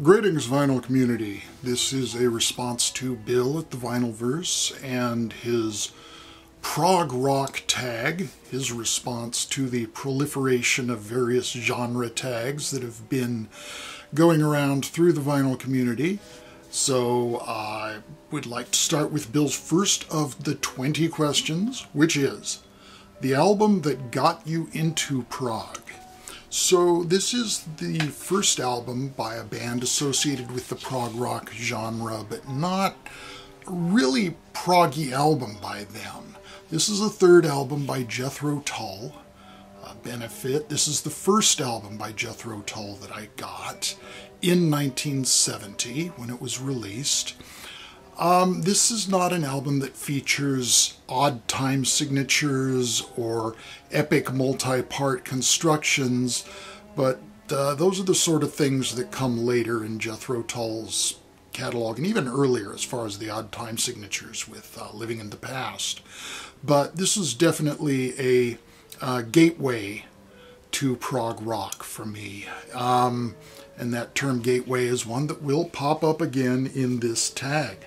Greetings, vinyl community. This is a response to Bill at the Vinylverse and his prog rock tag, his response to the proliferation of various genre tags that have been going around through the vinyl community. So I would like to start with Bill's first of the 20 questions, which is the album that got you into prog. So this is the first album by a band associated with the prog rock genre, but not a really proggy album by them. This is the third album by Jethro Tull, Benefit. This is the first album by Jethro Tull that I got in 1970 when it was released. This is not an album that features odd time signatures or epic multi-part constructions, but those are the sort of things that come later in Jethro Tull's catalog, and even earlier as far as the odd time signatures with Living in the Past. But this is definitely a gateway to prog rock for me. And that term gateway is one that will pop up again in this tag.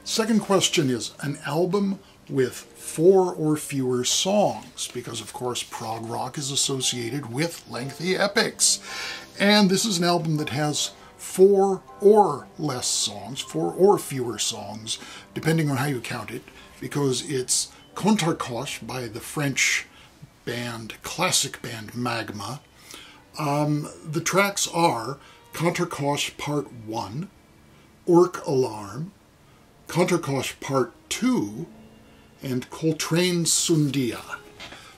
Second question is an album with 4 or fewer songs, because of course prog rock is associated with lengthy epics. And this is an album that has 4 or less songs, 4 or fewer songs, depending on how you count it, because it's Contre-Coche by the French band, classic band Magma. The tracks are Contre-Coche Part 1, Orc Alarm, Contre-Coche Part 2, and Coltrane Sundia.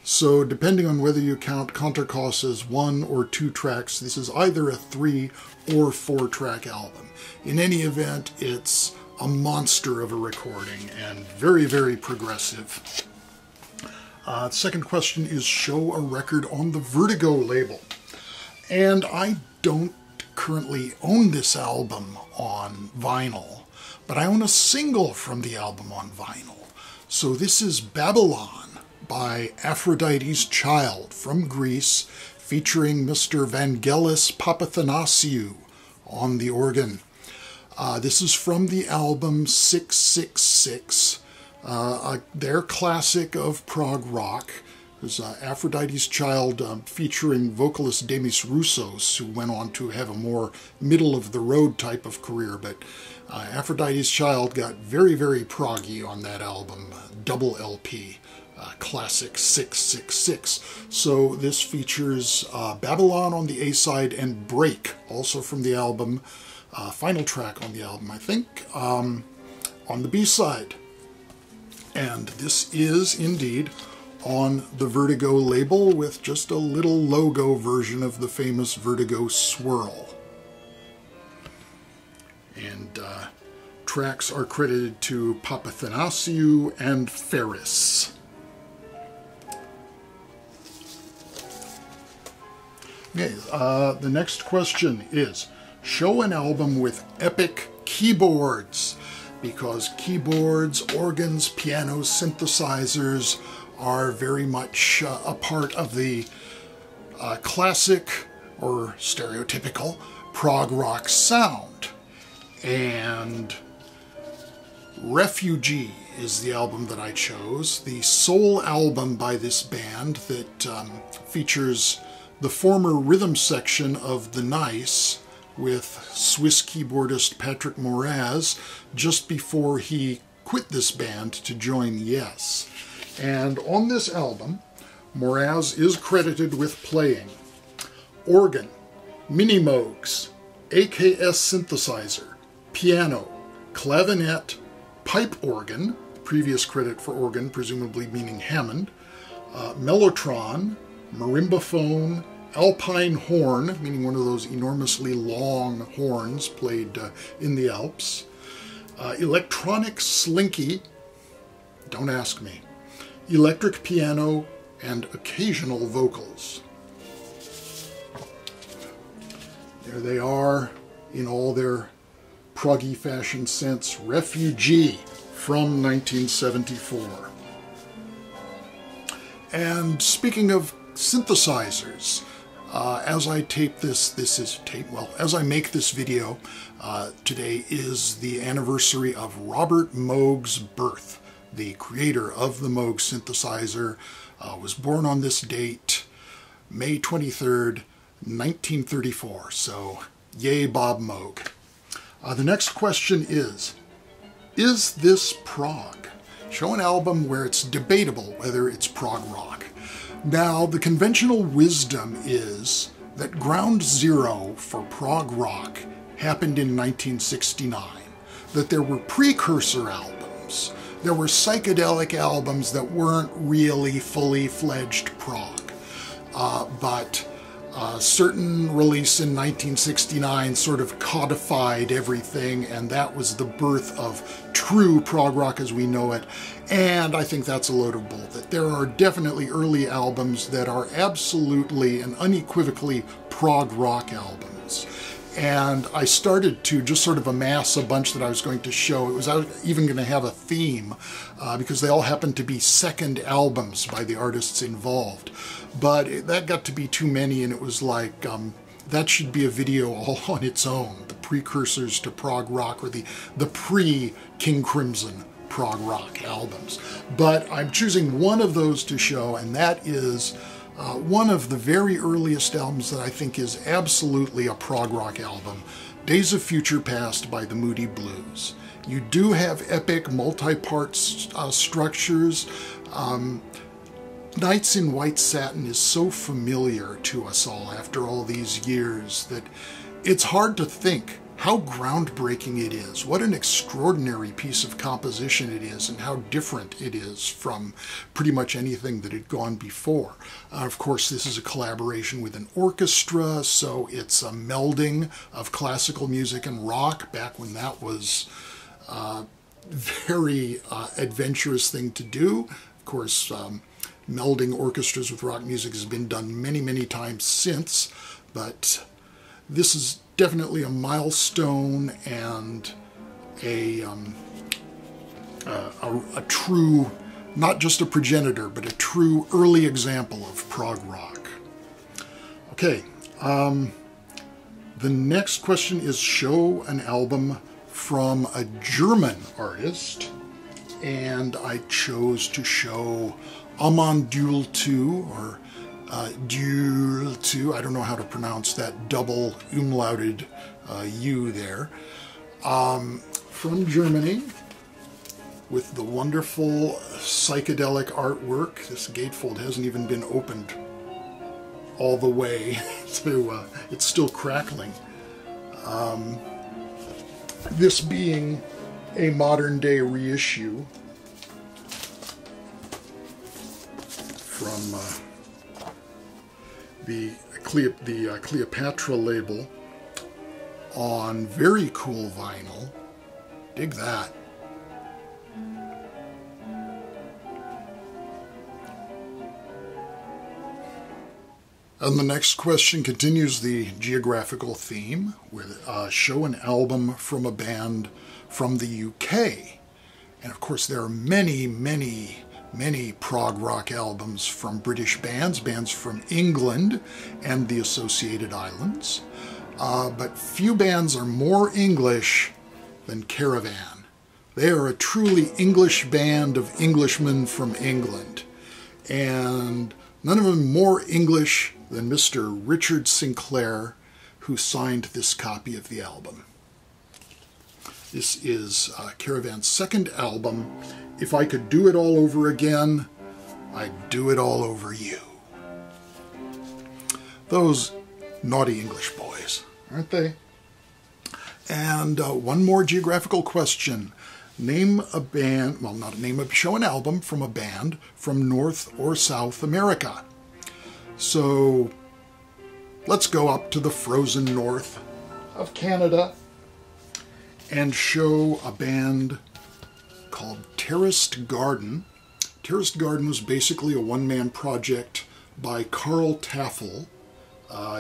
So depending on whether you count Contre-Coche as 1 or 2 tracks, this is either a 3 or 4 track album. In any event, it's a monster of a recording and very, very progressive. Second question is show a record on the Vertigo label. And I don't currently own this album on vinyl, but I own a single from the album on vinyl. So this is Babylon by Aphrodite's Child from Greece, featuring Mr. Vangelis Papathanasiou on the organ. This is from the album 666, their classic of prog rock. It was Aphrodite's Child featuring vocalist Demis Roussos, who went on to have a more middle-of-the-road type of career, but Aphrodite's Child got very, very proggy on that album, double LP, classic 666. So this features Babylon on the A-side and Break, also from the album, final track on the album, I think, on the B-side. And this is indeed on the Vertigo label with just a little logo version of the famous Vertigo swirl. And tracks are credited to Papathanasiou and Ferris. Okay, the next question is, show an album with epic keyboards, because keyboards, organs, pianos, synthesizers are very much a part of the classic or stereotypical prog rock sound. And Refugee is the album that I chose, the sole album by this band that features the former rhythm section of The Nice with Swiss keyboardist Patrick Moraz just before he quit this band to join Yes. And on this album, Moraz is credited with playing organ, mini-moogs, AKS synthesizer, piano, clavinet, pipe organ, previous credit for organ presumably meaning Hammond, mellotron, marimba phone, alpine horn, meaning one of those enormously long horns played in the Alps, electronic slinky, don't ask me, electric piano, and occasional vocals. There they are in all their proggy fashion sense. Refugee from 1974. And speaking of synthesizers, As I tape this, as I make this video, today is the anniversary of Robert Moog's birth. The creator of the Moog synthesizer was born on this date, May 23rd, 1934. So, yay Bob Moog. The next question is this prog? Show an album where it's debatable whether it's prog rock. Now, the conventional wisdom is that ground zero for prog rock happened in 1969, that there were precursor albums, there were psychedelic albums that weren't really fully fledged prog, but a certain release in 1969 sort of codified everything, and that was the birth of true prog rock as we know it. And I think that's a load of bull, that there are definitely early albums that are absolutely and unequivocally prog rock albums. And I started to just sort of amass a bunch that I was going to show. It was even going to have a theme because they all happened to be second albums by the artists involved. But that got to be too many, and it was like, that should be a video all on its own. The precursors to prog rock, or the pre-King Crimson prog rock albums. But I'm choosing one of those to show, and that is one of the very earliest albums that I think is absolutely a prog rock album, Days of Future Past by the Moody Blues. You do have epic multi-part structures. Nights in White Satin is so familiar to us all after all these years that it's hard to think how groundbreaking it is, what an extraordinary piece of composition it is, and how different it is from pretty much anything that had gone before. Of course, this is a collaboration with an orchestra, so it's a melding of classical music and rock, back when that was a very adventurous thing to do. Of course, melding orchestras with rock music has been done many, many times since, but this is definitely a milestone and a true, not just a progenitor, but a true early example of prog rock. Okay, the next question is show an album from a German artist, and I chose to show Amandul 2, or Dul 2, I don't know how to pronounce that double umlauted U there, from Germany, with the wonderful psychedelic artwork. This gatefold hasn't even been opened all the way to, it's still crackling. This being a modern day reissue from the Cleopatra label on very cool vinyl. Dig that. And the next question continues the geographical theme with show an album from a band from the UK. And of course there are many, many prog rock albums from British bands from England and the Associated Islands. But few bands are more English than Caravan. They are a truly English band of Englishmen from England. And none of them more English than Mr. Richard Sinclair, who signed this copy of the album. This is Caravan's second album. If I could do it all over again, I'd do it all over you. Those naughty English boys, aren't they? And one more geographical question. Name a band, well, not name a, show an album from a band from North or South America. So let's go up to the frozen north of Canada and show a band called Terraced Garden. Terraced Garden was basically a one-man project by Carl Taffel.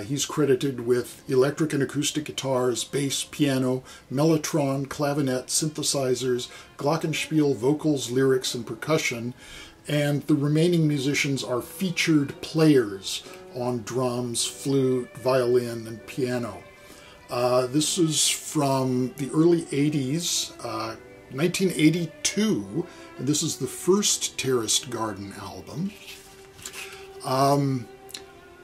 He's credited with electric and acoustic guitars, bass, piano, mellotron, clavinet, synthesizers, glockenspiel, vocals, lyrics, and percussion. And the remaining musicians are featured players on drums, flute, violin, and piano. This is from the early 80s, 1982, and this is the first Terraced Garden album.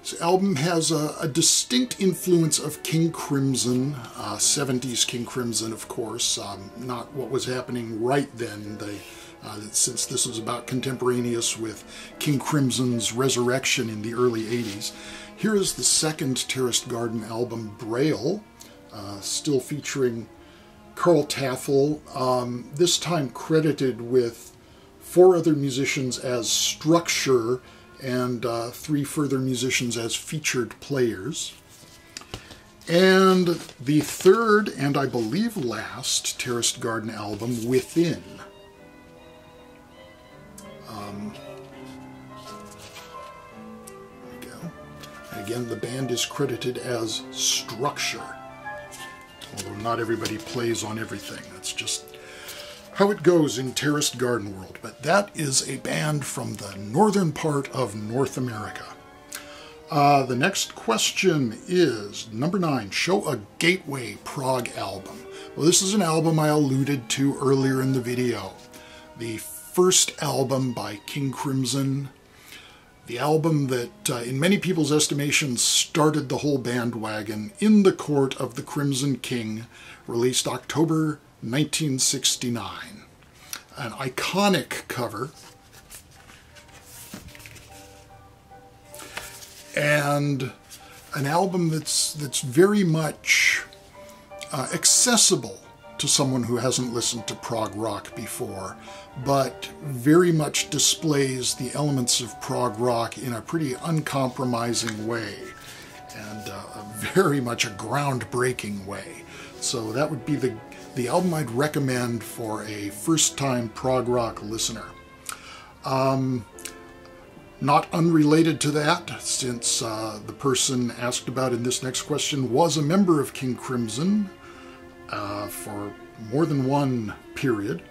This album has a distinct influence of King Crimson, 70s King Crimson, of course, not what was happening right then, since this was about contemporaneous with King Crimson's resurrection in the early 80s. Here is the second Terraced Garden album, Braille, still featuring Carl Taffel, this time credited with 4 other musicians as structure and 3 further musicians as featured players. And the third, and I believe last, Terraced Garden album, Within. There we go. And again, the band is credited as structure. Although not everybody plays on everything. That's just how it goes in Terraced Garden world. But that is a band from the northern part of North America. The next question is number 9. Show a gateway prog album. Well, this is an album I alluded to earlier in the video. The first album by King Crimson. The album that, in many people's estimations, started the whole bandwagon, In the Court of the Crimson King, released October 1969. An iconic cover. And an album that's very much accessible to someone who hasn't listened to prog rock before, but very much displays the elements of prog rock in a pretty uncompromising way, and very much a groundbreaking way. So that would be the album I'd recommend for a first-time prog rock listener. Not unrelated to that, since the person asked about in this next question was a member of King Crimson for more than one period,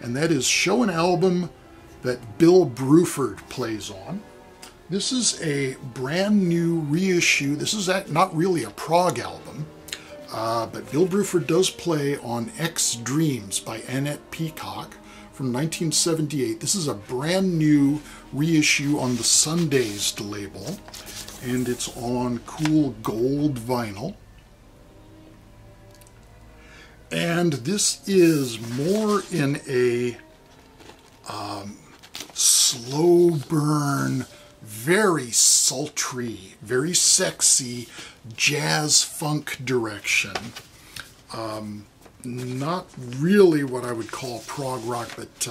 and that is show an album that Bill Bruford plays on. This is a brand new reissue. This is not really a prog album, but Bill Bruford does play on X Dreams by Annette Peacock from 1978. This is a brand new reissue on the Sundazed label, and it's on cool gold vinyl. And this is more in a slow burn, very sultry, very sexy jazz funk direction. Not really what I would call prog rock, but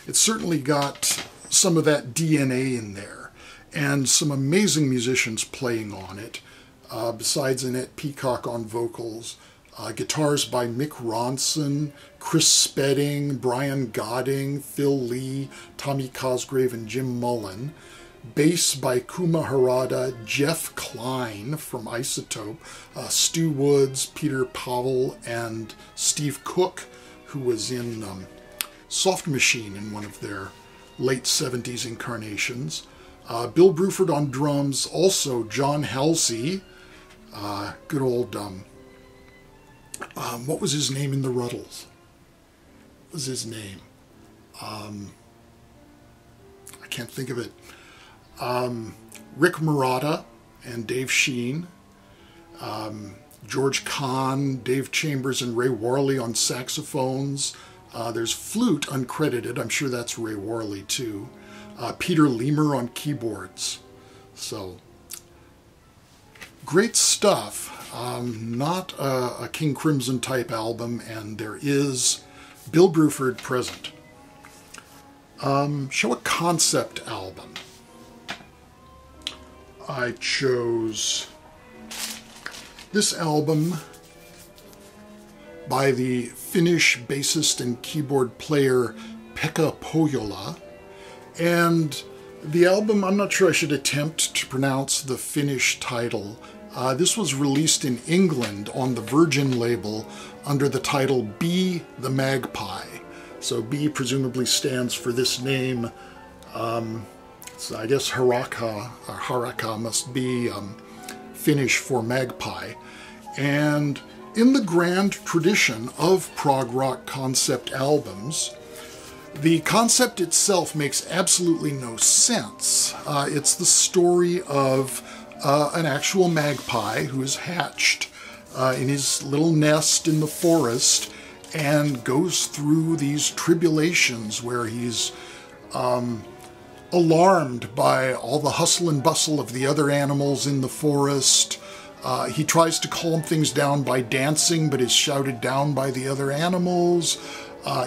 it's certainly got some of that DNA in there, and some amazing musicians playing on it, besides Annette Peacock on vocals. Guitars by Mick Ronson, Chris Spedding, Brian Godding, Phil Lee, Tommy Cosgrave, and Jim Mullen. Bass by Kuma Harada, Jeff Klein from Isotope, Stu Woods, Peter Powell, and Steve Cook, who was in Soft Machine in one of their late 70s incarnations. Bill Bruford on drums, also John Halsey, good old, what was his name in the Ruddles? What was his name? I can't think of it. Rick Marotta and Dave Sheen, George Kahn, Dave Chambers, and Ray Warley on saxophones. There's flute uncredited. I'm sure that's Ray Warley too. Peter Lemur on keyboards. So, great stuff. Not a King Crimson type album, and there is Bill Bruford present. Show a concept album. I chose this album by the Finnish bassist and keyboard player Pekka Pohjola, and the album, I'm not sure I should attempt to pronounce the Finnish title. This was released in England on the Virgin label under the title B the Magpie. So B presumably stands for this name. So I guess haraka must be Finnish for magpie. And in the grand tradition of prog rock concept albums, the concept itself makes absolutely no sense. It's the story of an actual magpie who is hatched in his little nest in the forest and goes through these tribulations where he's alarmed by all the hustle and bustle of the other animals in the forest. He tries to calm things down by dancing, but is shouted down by the other animals.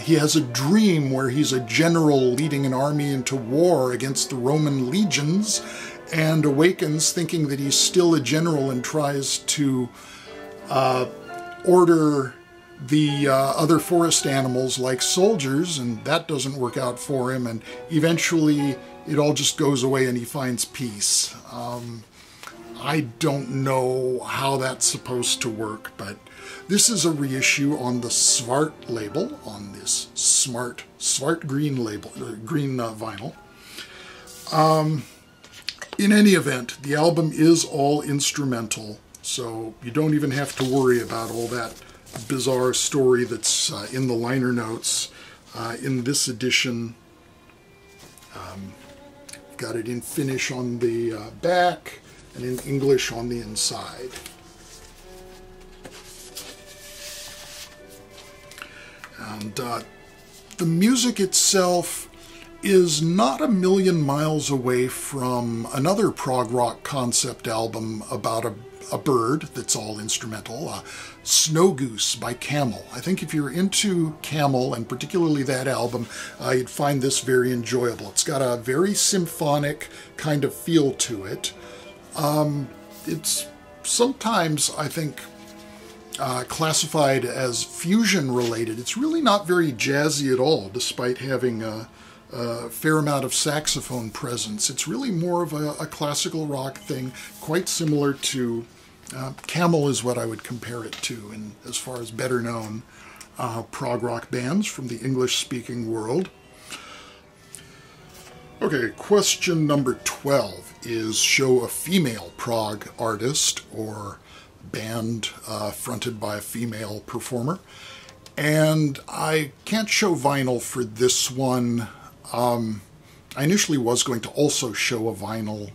He has a dream where he's a general leading an army into war against the Roman legions, and awakens thinking that he's still a general and tries to order the other forest animals like soldiers, and that doesn't work out for him, and eventually it all just goes away and he finds peace. I don't know how that's supposed to work, but this is a reissue on the Svart label, on this Svart green label, green vinyl. In any event, the album is all instrumental, so you don't even have to worry about all that bizarre story that's in the liner notes. In this edition, got it in Finnish on the back and in English on the inside. And the music itself is not a million miles away from another prog rock concept album about a bird that's all instrumental, Snow Goose by Camel. I think if you're into Camel, and particularly that album, you'd find this very enjoyable. It's got a very symphonic kind of feel to it. It's sometimes, I think, classified as fusion related. It's really not very jazzy at all, despite having a fair amount of saxophone presence. It's really more of a classical rock thing, quite similar to Camel is what I would compare it to, and as far as better known prog rock bands from the English-speaking world. Okay, question number 12 is show a female prog artist or band fronted by a female performer. And I can't show vinyl for this one. I initially was going to also show a vinyl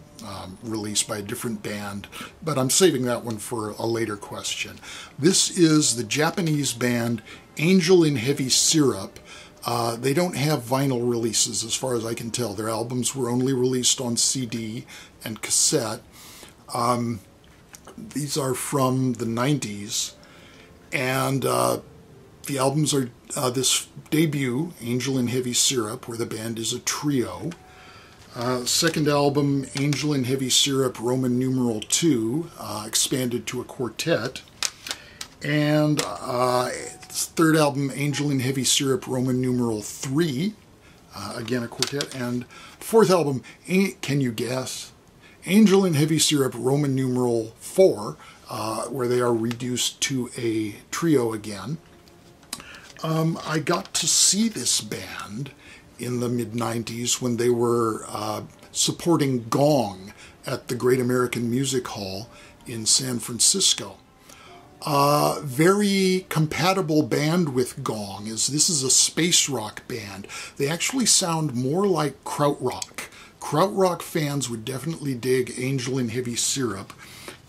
release by a different band, but I'm saving that one for a later question. This is the Japanese band Angel in Heavy Syrup. They don't have vinyl releases as far as I can tell. Their albums were only released on CD and cassette. These are from the 90s, and the albums are this debut, Angel in Heavy Syrup, where the band is a trio. Second album, Angel in Heavy Syrup, Roman numeral 2, expanded to a quartet. And third album, Angel in Heavy Syrup, Roman numeral 3, again a quartet. And fourth album, can you guess? Angel in Heavy Syrup, Roman numeral 4, where they are reduced to a trio again. I got to see this band in the mid-90s when they were supporting Gong at the Great American Music Hall in San Francisco. Very compatible band with Gong, as this is a space rock band. They actually sound more like krautrock. Krautrock fans would definitely dig Angel in Heavy Syrup.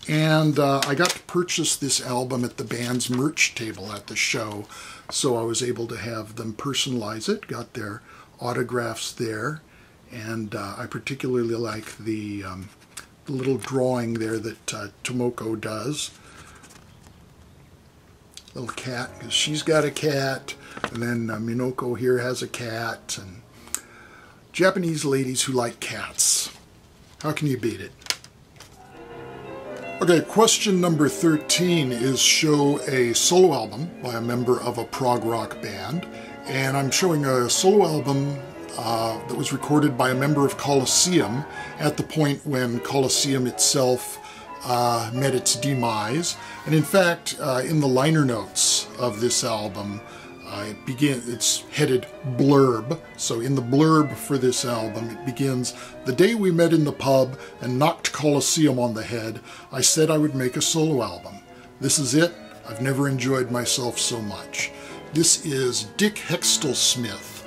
And I got to purchase this album at the band's merch table at the show, so I was able to have them personalize it, got their autographs there, and I particularly like the little drawing there that Tomoko does. Little cat, because she's got a cat, and then Minoko here has a cat, and Japanese ladies who like cats. How can you beat it? Okay, question number 13 is show a solo album by a member of a prog rock band. And I'm showing a solo album that was recorded by a member of Colosseum at the point when Colosseum itself met its demise. And in fact, in the liner notes of this album, It's headed Blurb. So in the blurb for this album, it begins, "The day we met in the pub and knocked Colosseum on the head, I said I would make a solo album. This is it. I've never enjoyed myself so much." This is Dick Hextall-Smith,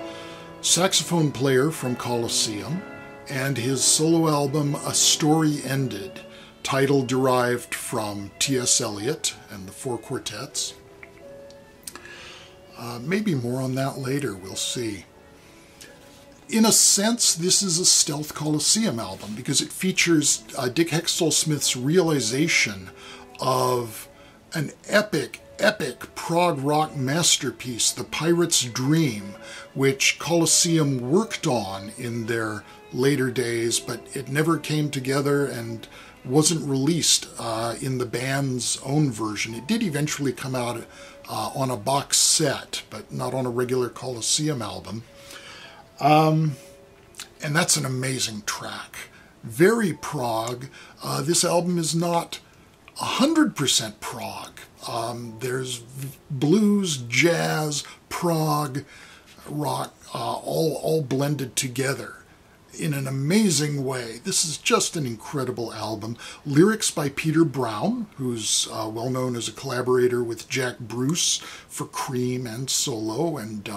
saxophone player from Colosseum, and his solo album, A Story Ended, title derived from T.S. Eliot and the Four Quartets. Maybe more on that later, we'll see. In a sense, this is a Stealth Colosseum album because it features Dick Hextall-Smith's realization of an epic prog rock masterpiece, The Pirate's Dream, which Colosseum worked on in their later days, but it never came together and wasn't released in the band's own version. It did eventually come out on a box set, but not on a regular Colosseum album. And that's an amazing track. Very prog. This album is not 100% prog. There's blues, jazz, prog, rock, all blended together in an amazing way. This is just an incredible album. Lyrics by Peter Brown, who's well known as a collaborator with Jack Bruce for Cream and solo, and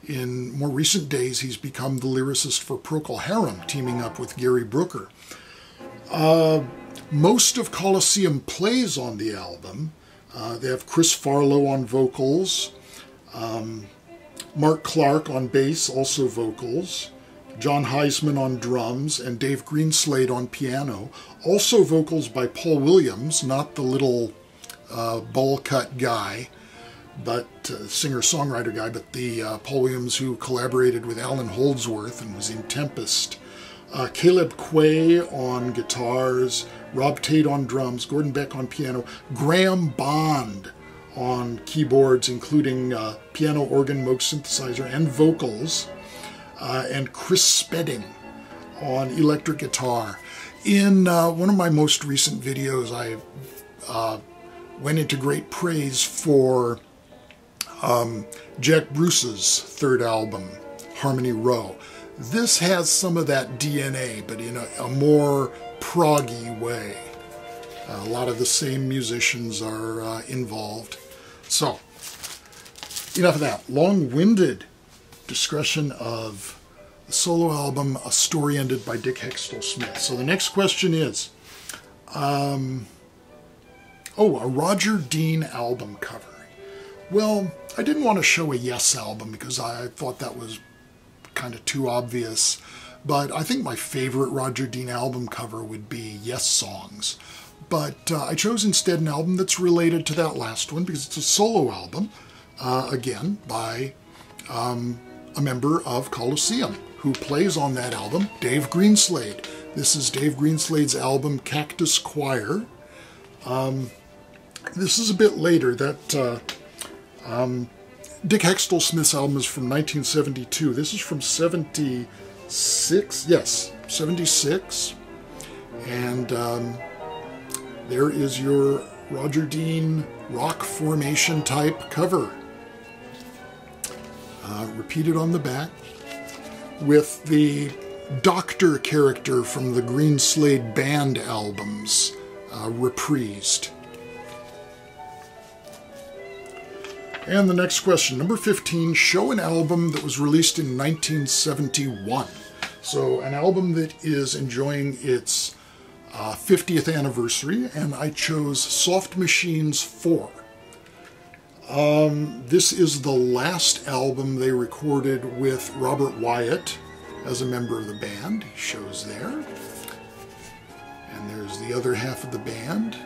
in more recent days he's become the lyricist for Procol Harum, teaming up with Gary Brooker. Most of Colosseum plays on the album. They have Chris Farlow on vocals, Mark Clark on bass, also vocals, John Heisman on drums, and Dave Greenslade on piano. Also vocals by Paul Williams, not the little bowl-cut guy, but singer-songwriter guy, but the Paul Williams who collaborated with Alan Holdsworth and was in Tempest. Caleb Quay on guitars, Rob Tate on drums, Gordon Beck on piano, Graham Bond on keyboards, including piano, organ, Moog synthesizer, and vocals, and Chris Spedding on electric guitar. In one of my most recent videos, I went into great praise for Jack Bruce's third album, Harmony Row. This has some of that DNA, but in a more proggy way. A lot of the same musicians are involved. So, enough of that long-winded discussion of the solo album, A Story Ended by Dick Hextall-Smith. So the next question is, a Roger Dean album cover. Well, I didn't want to show a Yes album because I thought that was kind of too obvious, but I think my favorite Roger Dean album cover would be Yes Songs. But I chose instead an album that's related to that last one because it's a solo album, again, by a member of Colosseum who plays on that album, Dave Greenslade. This is Dave Greenslade's album, Cactus Choir. This is a bit later. That Dick Hextall-Smith's album is from 1972. This is from 76. Yes, 76. And there is your Roger Dean rock formation type cover. Repeated on the back with the Doctor character from the Greenslade Band albums reprised. And the next question, number 15, show an album that was released in 1971. So an album that is enjoying its 50th anniversary, and I chose Soft Machines 4. This is the last album they recorded with Robert Wyatt as a member of the band. He shows there. And there's the other half of the band.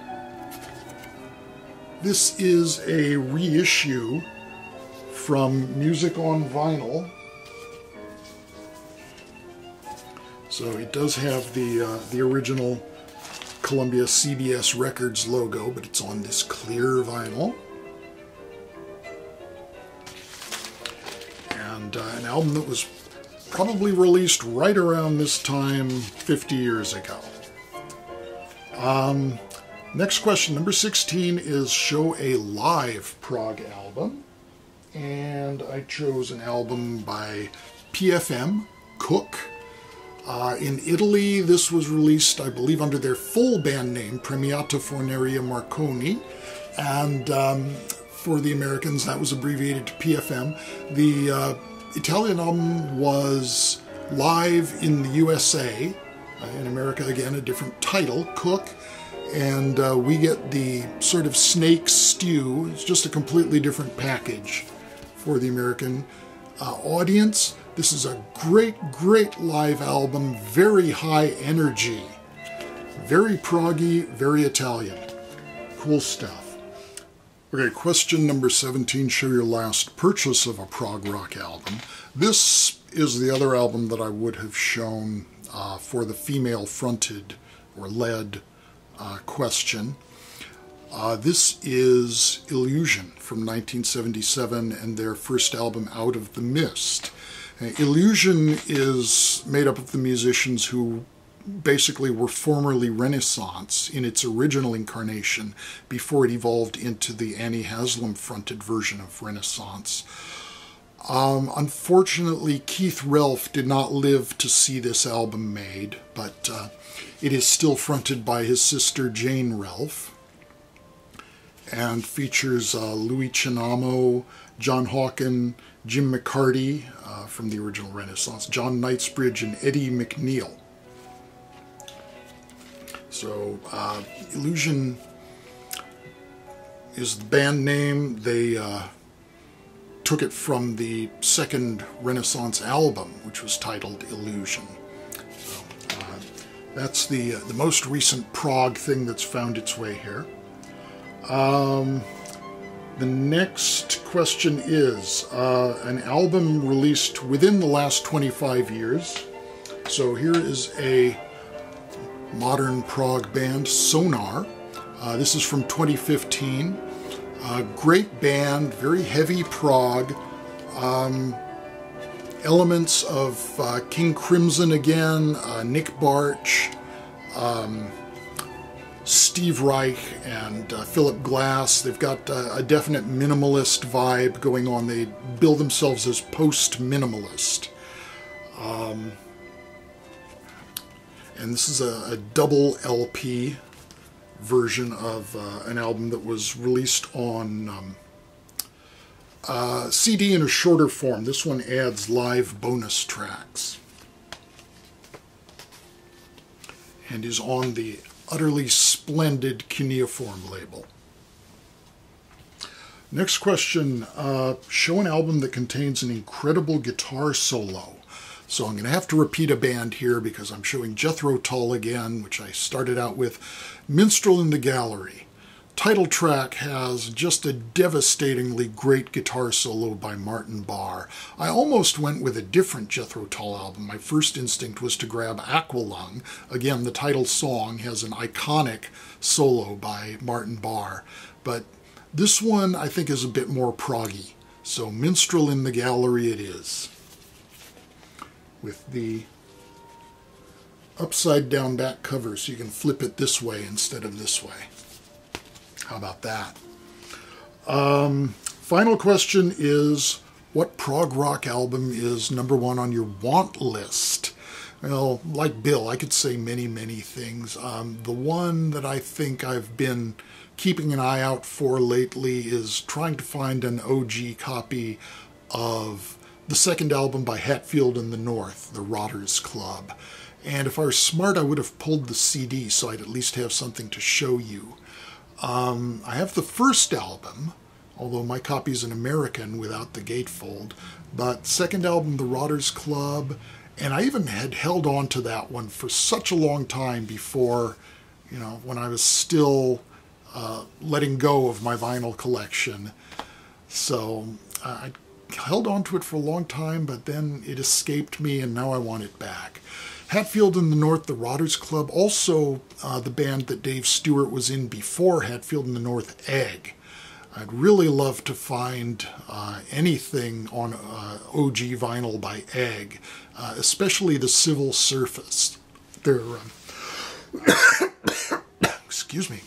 This is a reissue from Music on Vinyl. So it does have the original Columbia CBS Records logo, but it's on this clear vinyl. And an album that was probably released right around this time 50 years ago. Next question, number 16, is show a live prog album. and I chose an album by PFM, Cook. In Italy, this was released, I believe, under their full band name, Premiata Forneria Marconi, and for the Americans, that was abbreviated to PFM. The Italian album was live in the USA. In America, again, a different title, Cook, and we get the sort of snake stew. It's just a completely different package for the American audience. This is a great, great live album, very high energy, very proggy, very Italian. Cool stuff. Okay, question number 17, show your last purchase of a prog rock album. This is the other album that I would have shown for the female-fronted or led question. This is Illusion from 1977 and their first album, Out of the Mist. Illusion is made up of the musicians who basically were formerly Renaissance in its original incarnation before it evolved into the Annie Haslam-fronted version of Renaissance. Unfortunately, Keith Relf did not live to see this album made, but it is still fronted by his sister Jane Relf and features Louis Chinamo, John Hawken, Jim McCarty from the original Renaissance, John Knightsbridge, and Eddie McNeil. So, Illusion is the band name. They took it from the second Renaissance album, which was titled Illusion. So, that's the most recent prog thing that's found its way here. The next question is an album released within the last 25 years. So here is a modern prog band, Sonar. This is from 2015. Great band, very heavy prog. Elements of King Crimson again, Nick Bartsch, Steve Reich, and Philip Glass. They've got a definite minimalist vibe going on. They bill themselves as post-minimalist. And this is a double LP version of an album that was released on CD in a shorter form. This one adds live bonus tracks and is on the utterly splendid cuneiform label. Next question, show an album that contains an incredible guitar solo. So I'm going to have to repeat a band here because I'm showing Jethro Tull again, which I started out with. Minstrel in the Gallery. Title track has just a devastatingly great guitar solo by Martin Barre. I almost went with a different Jethro Tull album. My first instinct was to grab Aqualung. Again, the title song has an iconic solo by Martin Barre. But this one I think is a bit more proggy. So Minstrel in the Gallery it is, with the upside down back cover so you can flip it this way instead of this way. How about that? Final question is, what prog rock album is #1 on your want list? Well, like Bill, I could say many, many things. The one that I think I've been keeping an eye out for lately is trying to find an OG copy of the second album by Hatfield and the North, The Rotters Club. And if I were smart, I would have pulled the CD so I'd at least have something to show you. I have the first album, although my copy is an American without the gatefold, but second album, The Rotters Club, and I even had held on to that one for such a long time before, you know, when I was still letting go of my vinyl collection. So I held on to it for a long time, but then it escaped me and now I want it back. Hatfield and the North, The Rotters Club, also the band that Dave Stewart was in before Hatfield and the North, Egg. I'd really love to find anything on OG vinyl by Egg, especially the Civil Surface. Their excuse me,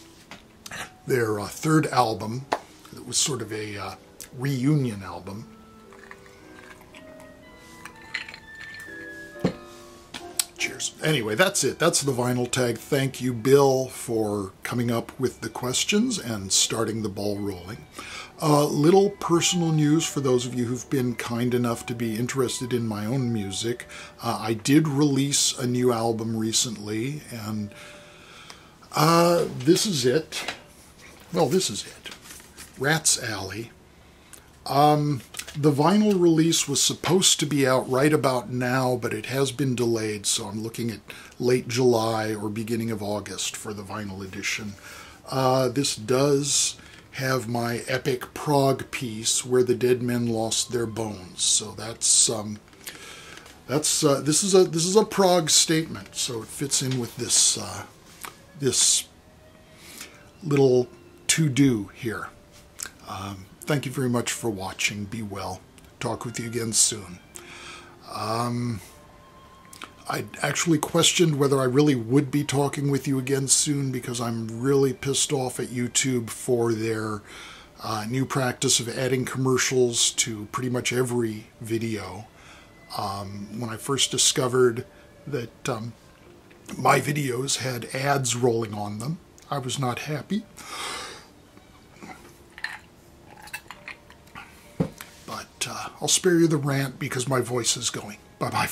their third album, that was sort of a reunion album. Cheers. Anyway, that's it. That's the vinyl tag. Thank you, Bill, for coming up with the questions and starting the ball rolling. Little personal news for those of you who've been kind enough to be interested in my own music. I did release a new album recently, and this is it. Well, this is it. Rat's Alley. The vinyl release was supposed to be out right about now, but it has been delayed, so I'm looking at late July or beginning of August for the vinyl edition. This does have my epic Prog piece, Where the Dead Men Lost Their Bones. So this is a Prog statement, so it fits in with this this little to-do here. Thank you very much for watching. Be well. Talk with you again soon. I actually questioned whether I really would be talking with you again soon, because I'm really pissed off at YouTube for their new practice of adding commercials to pretty much every video. When I first discovered that my videos had ads rolling on them, I was not happy. I'll spare you the rant because my voice is going. Bye-bye.